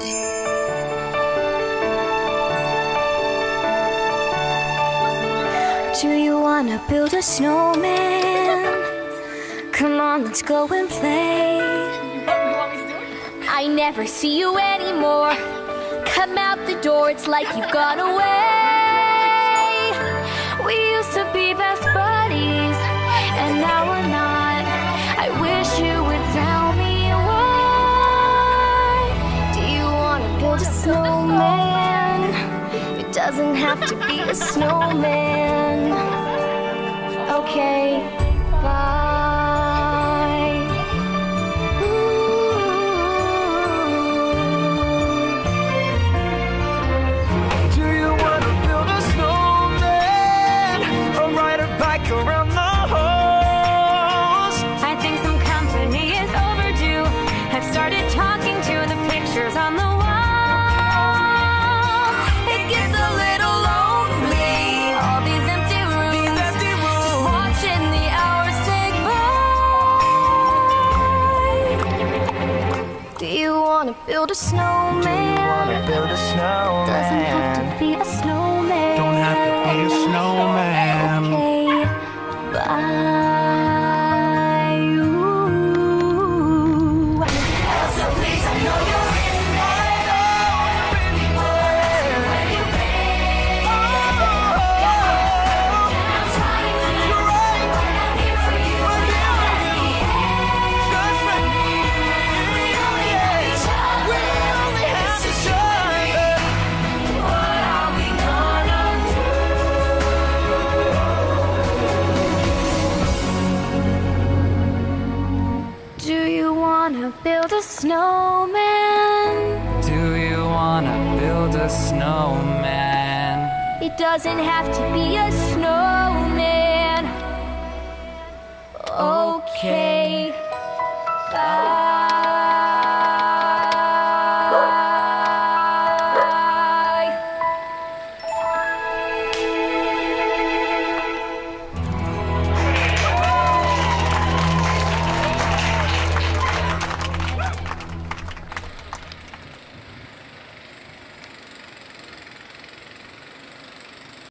Do you wanna build a snowman? Come on, let's go and play. I never see you anymore. Come out the door, it's like you've gone away. We used to be best buddies, and now we're not. I wish you would tell me why. Do you wanna build a snowman? It doesn't have to be a snowman. Okay, bye. Do you wanna build a snowman or ride a bike around the halls? I think some company is overdue. I've started talking to the pictures on the wall. It gets a little lonely, all these empty rooms, just watching the hours tick by. Do you wanna build a snowman? Build a snowman. Doesn't have to be a snowman. Don't have to be a snowman. Okay, bye. Ooh. Elsa, please, I know you're in there. Where you been? I'm trying to run. I'm here for you. Just let me. We only have each other. We only have to shine. What are we gonna do? Do you wanna build a snowman? Do you wanna build a snowman? It doesn't have to be a snowman.